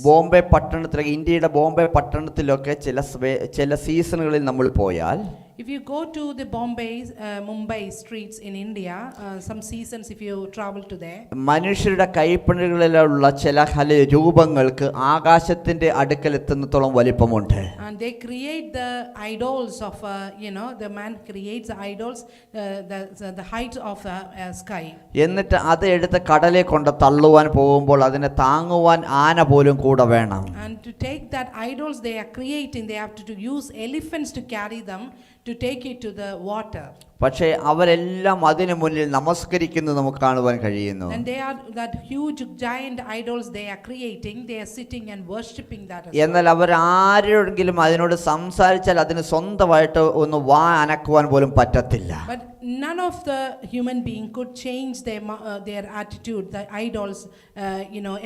ബോംബെ പട്ടണത്തിലൊക്കെ, ഇന്ത്യയുടെ ബോംബെ പട്ടണത്തിലൊക്കെ ചില സീസണുകളിൽ നമ്മൾ പോയാൽ, if you go to the Mumbai streets in India, some seasons if you travel to there, മനുഷ്യരുടെ കൈപ്പണികളിലുള്ള ചില രൂപങ്ങൾക്ക് ആകാശത്തിന്റെ അടുക്കൽ എത്തുന്നതോളം വലിപ്പമുണ്ട്. and they create the idols of the man creates the idols the height of the sky. എന്നിട്ട് അത് എടുത്ത് കടലിൽ കൊണ്ട് തള്ളുവാൻ പോകുമ്പോൾ അതിനെ താങ്ങുവാൻ ആന പോലും കൂടെ വേണം. And to take that idols they are creating, they have to use elephants to carry them to take it to the water. പക്ഷേ അവരെല്ലാം അതിനു മുന്നിൽ നമസ്കരിക്കുന്നത് നമുക്ക് കാണുവാൻ കഴിയുന്നു. And they are that huge giant idols they are creating, they are sitting and worshipping that as well. എന്നാൽ അവർ ആരെങ്കിലും അതിനോട് സംസാരിച്ചാൽ അതിന് സ്വന്തമായിട്ട് ഒന്ന് വാ അനക്കുവാൻ പോലും പറ്റത്തില്ല. But none of the human being could change their attitude, the idols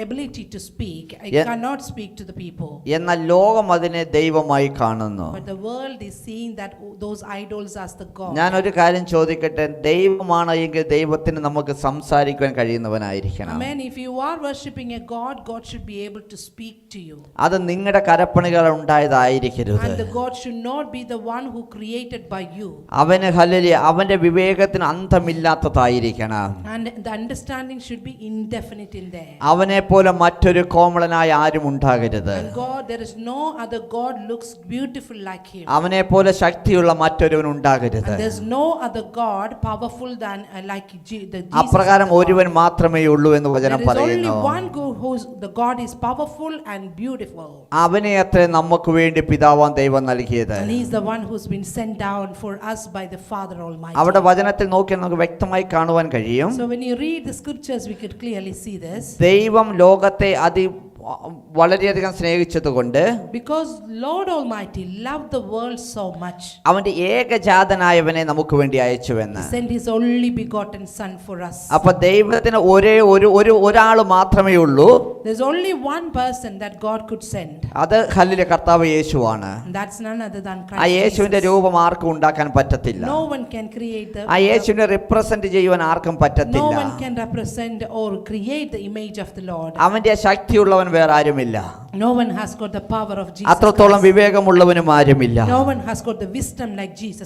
ability to speak. I cannot speak to the people. എന്നാൽ ലോകം അതിനെ ദൈവമായി കാണുന്നു. But the world is seeing that those idols as the god. ഞാൻ ഒരു കാര്യം ചോദിക്കട്ടെ, ദൈവമാണ് എങ്കിൽ ദൈവത്തിന് നമുക്ക് സംസാരിക്കാൻ കഴിയുന്നവനായിരിക്കണം. Amen. If you are worshiping a god, God should be able to speak to you. അത് നിങ്ങളുടെ കരപ്പണികൾ ഉണ്ടായതായിരിക്കരുത്. And the God should not be the one who created by you. അവന് ഹല്ലേലൂയ, അവന്റെ വിവേകത്തിന് അന്തമില്ലാത്തതായിരിക്കണം. And the understanding should be indefinite in there. അവനെ പോലെ മറ്റൊരു കോമളനായ ആരും ഉണ്ടാകരുത്. And God, there is no other God looks beautiful like him. അവനെ പോലെ ശക്തിയുള്ള മറ്റൊരുവൻ ഉണ്ടാകരുത്. And there is no other God powerful than like the Jesus. അപ്രകാരം ഒരുവൻ മാത്രമേ ഉള്ളൂ എന്ന് വചനം പറയുന്നു. There is only one who's the God is powerful and beautiful. അവനെ അത്രേ നമുക്ക് വേണ്ടി പിതാവാൻ ദൈവം നൽകിയത്. And he is the one who's been sent down for us by the Father Almighty. അവിടെ വചനത്തിൽ നോക്കിയാൽ നമുക്ക് വ്യക്തമായി കാണുവാൻ കഴിയും. So when you read the scriptures we could clearly see this. ദൈവം ലോകത്തെ വളരെയധികം സ്നേഹിച്ചതുകൊണ്ട്, because Lord Almighty loved the world so much, അവന്റെ ഏകജാതനായവനെ നമുക്ക് വേണ്ടി അയച്ചുവെന്ന്. He sent his only begotten son for us. അപ്പൊ ദൈവത്തിന് ഒരാൾ മാത്രമേ ഉള്ളൂ. There's only one person that God could send. അത് ഹല്ലേലൂയ, കർത്താവ് യേശുവാണ്. That's none other than Christ. ആ യേശുവിന്റെ രൂപം ആർക്കും ഉണ്ടാക്കാൻ പറ്റത്തില്ല. No one can create ആ യേശുവിനെ റിപ്രസന്റ് ചെയ്യുവാൻ ആർക്കും പറ്റത്തില്ല. No one can represent or create the image of the Lord. അവന്റെ ശക്തിയുള്ളവൻ വേറെ ആരുമില്ല. No one has got the power of Jesus. അത്രത്തോളം വിവേകമുള്ളവനും ആരുമില്ല. No one has got the wisdom like Jesus